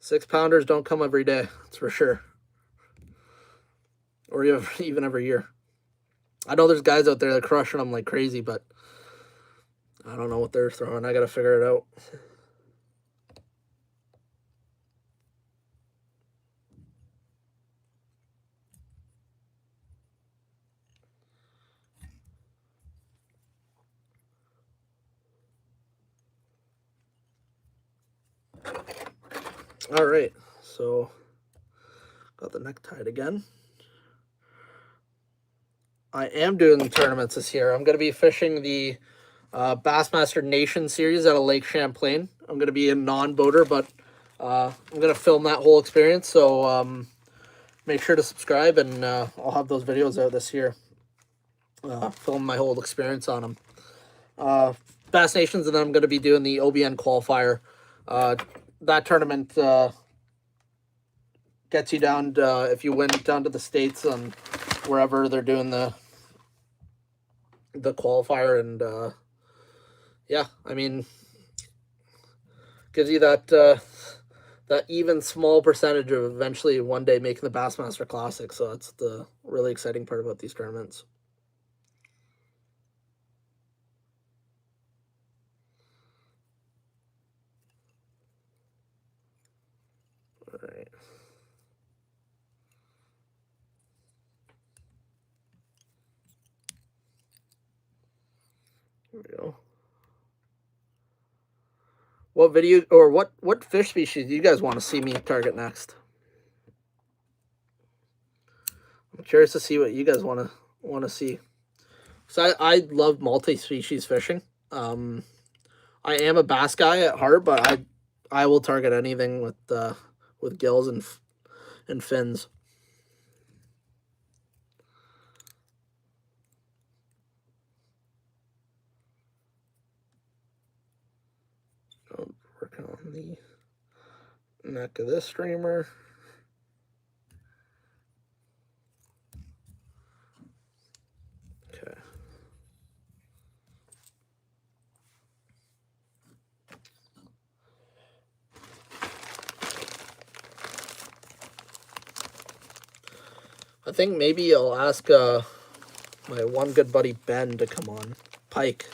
Six-pounders don't come every day. That's for sure. Or even every year. I know there's guys out there that are crushing them like crazy, but I don't know what they're throwing. I got to figure it out. All right, so got the neck tied again. I am doing the tournaments this year. I'm going to be fishing the Bassmaster Nation Series out of Lake Champlain. I'm going to be a non-boater, but I'm going to film that whole experience. So make sure to subscribe, and I'll have those videos out this year. Film my whole experience on them. Bass Nations, and then I'm going to be doing the OBN qualifier. That tournament gets you down to, if you went down to the States and wherever they're doing the qualifier, and yeah, I mean, gives you that that even small percentage of eventually one day making the Bassmaster Classic. So that's the really exciting part about these tournaments. All right. Here we go. What video or what fish species do you guys want to see me target next? I'm curious to see what you guys want to see. So I love multi-species fishing. I am a bass guy at heart, but I will target anything with gills and fins. Working on the neck of this streamer. Okay. I think maybe I'll ask my one good buddy Ben to come on. Pike.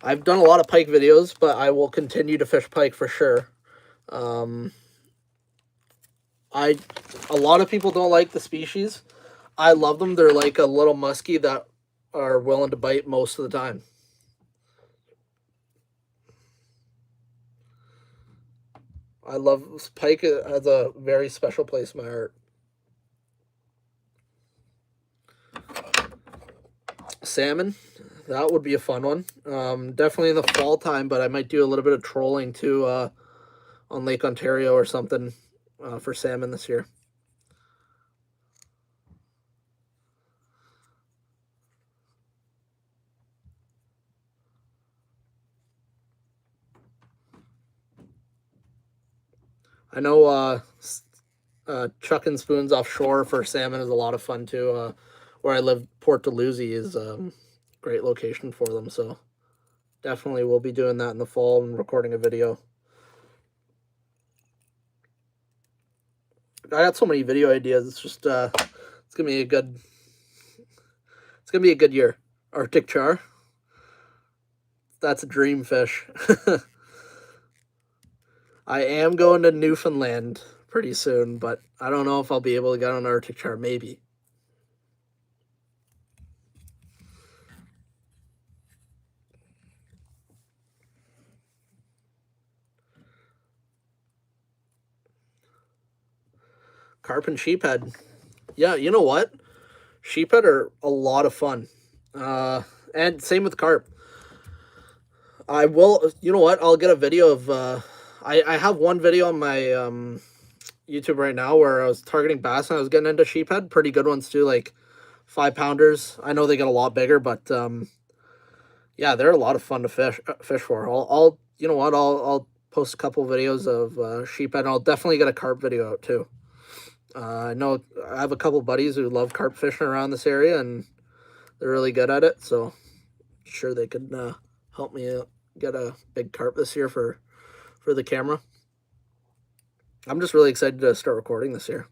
I've done a lot of pike videos, but I will continue to fish pike for sure. A lot of people don't like the species. I love them. They're like a little muskie that are willing to bite most of the time. I love pike. Has a very special place in my heart. Salmon, that would be a fun one. Definitely in the fall time, but I might do a little bit of trolling too on Lake Ontario or something for salmon this year. I know chucking spoons offshore for salmon is a lot of fun too. Where I live, Port Dalhousie is a great location for them. So definitely we'll be doing that in the fall and recording a video. I got so many video ideas. It's just it's gonna be a good year. Arctic char. That's a dream fish. I am going to Newfoundland pretty soon, but I don't know if I'll be able to get on Arctic char. Maybe. Carp and sheephead. Yeah, you know what? Sheephead are a lot of fun. And same with carp. I will, you know what? I'll get a video of, I have one video on my YouTube right now where I was targeting bass and I was getting into sheephead. Pretty good ones too, like 5-pounders. I know they get a lot bigger, but yeah, they're a lot of fun to fish for. I'll you know what? I'll post a couple videos of sheephead, and I'll definitely get a carp video out too. I know I have a couple buddies who love carp fishing around this area, and they're really good at it. So, sure they could help me get a big carp this year for the camera. I'm just really excited to start recording this year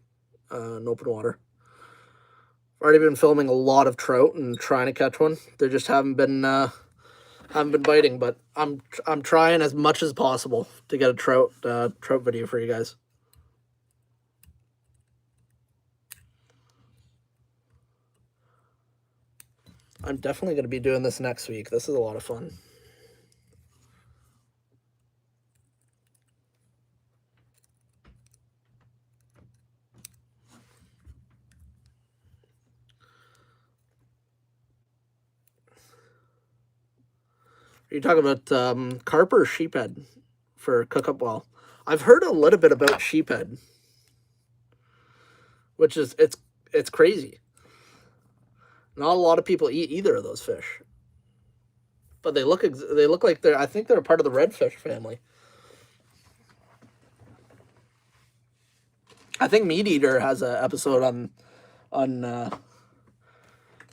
in open water. I've already been filming a lot of trout and trying to catch one. They just haven't been biting, but I'm trying as much as possible to get a trout video for you guys. I'm definitely going to be doing this next week. This is a lot of fun. Are you talking about carp or sheephead for cook-up well? I've heard a little bit about sheephead, which is it's crazy. Not a lot of people eat either of those fish, but they look like they're. I think they're a part of the redfish family. I think Meat Eater has an episode on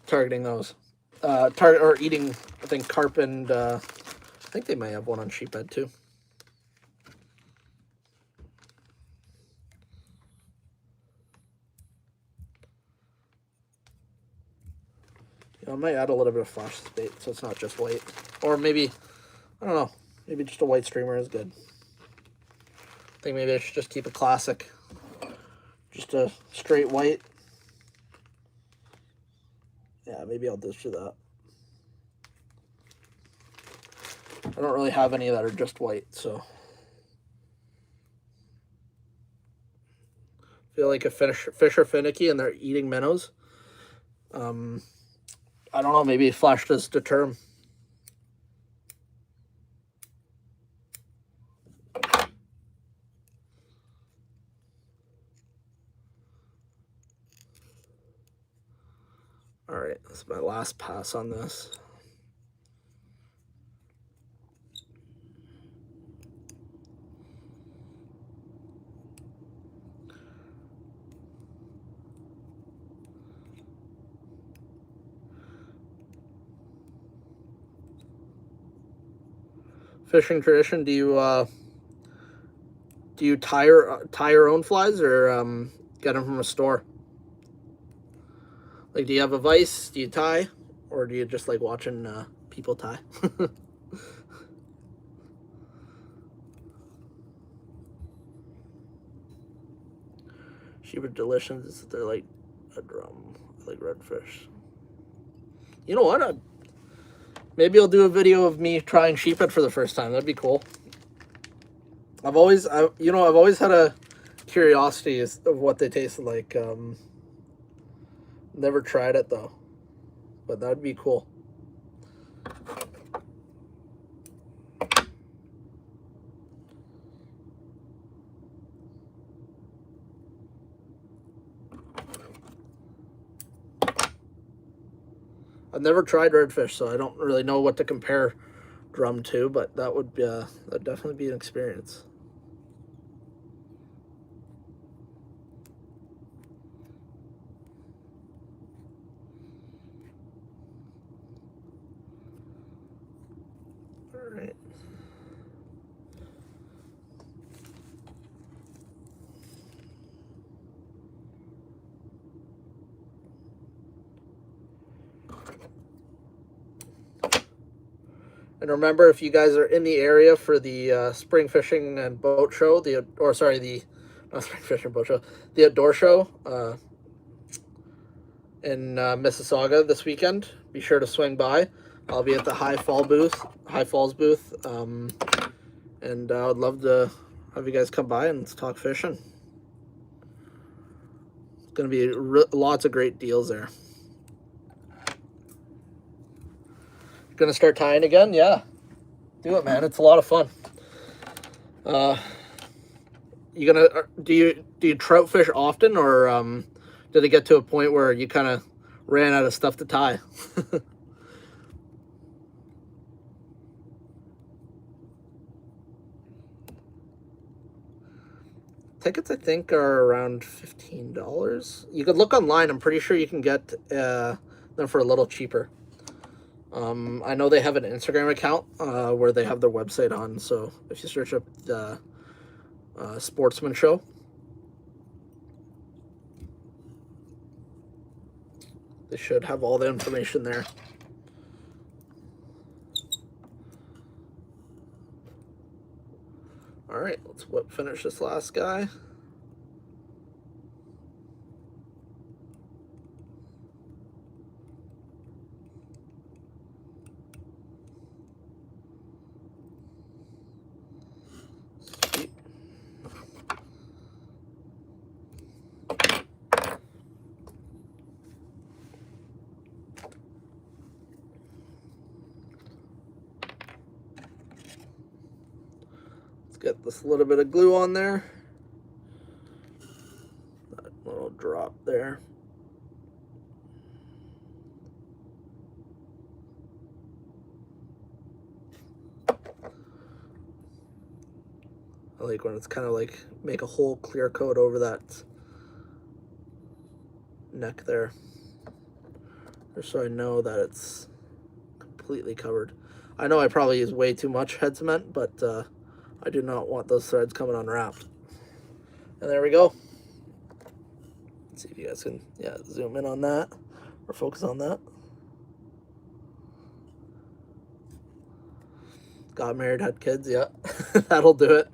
targeting those. Target or eating, I think carp and I think they may have one on sheephead too. I might add a little bit of flash bait so it's not just white. Or maybe, I don't know, maybe just a white streamer is good. I think maybe I should just keep it classic. Just a straight white. Yeah, maybe I'll just do that. I don't really have any that are just white, so. I feel like if fish are finicky and they're eating minnows, I don't know, maybe flash does deter them. All right, that's my last pass on this. Fishing tradition, do you tie your own flies or get them from a store? Like, do you have a vise? Do you tie, or do you just like watching people tie? Sheephead delicious. They're like a drum. I like redfish. You know what? Maybe I'll do a video of me trying sheephead for the first time. That'd be cool. I've always had a curiosity of what they tasted like. Never tried it though, but that'd be cool. I've never tried redfish, so I don't really know what to compare drum to, but that would be that'd definitely be an experience. All right. And remember, if you guys are in the area for the spring fishing and boat show, not spring fishing boat show, the outdoor show in Mississauga this weekend, be sure to swing by. I'll be at the High Falls booth, and I would love to have you guys come by and let's talk fishing. It's going to be lots of great deals there. Gonna start tying again? Yeah, do it, man. It's a lot of fun. Do you trout fish often, or did it get to a point where you kind of ran out of stuff to tie? Tickets, I think, are around $15. You could look online. I'm pretty sure you can get them for a little cheaper. I know they have an Instagram account where they have their website on, so if you search up the Sportsman Show, they should have all the information there. All right, let's finish this last guy. Get this little bit of glue on there. That little drop there. I like when it's kind of like make a whole clear coat over that neck there, just so I know that it's completely covered. I know I probably use way too much head cement, but I do not want those threads coming unwrapped. And there we go. Let's see if you guys can, yeah, zoom in on that or focus on that. Got married, had kids, yeah. That'll do it.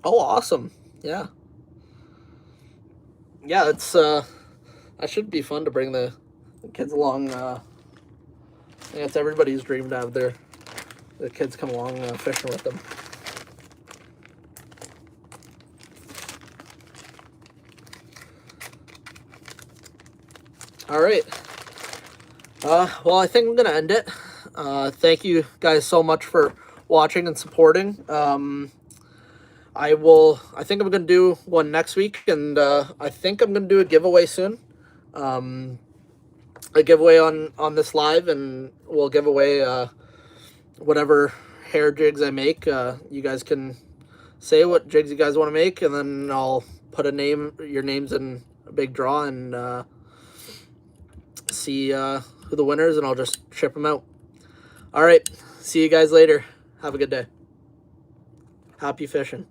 Oh, awesome. Yeah. Yeah, it's that should be fun to bring the kids along. I think it's everybody's dream to have their kids come along fishing with them. All right. Well, I think I'm gonna end it. Thank you guys so much for watching and supporting. I think I'm gonna do one next week, and I think I'm gonna do a giveaway soon. A giveaway on this live, and we'll give away whatever hair jigs I make. You guys can say what jigs you guys want to make, and then I'll put your names in a big draw, and see who the winner is, and I'll just ship them out. All right, see you guys later. Have a good day. Happy fishing.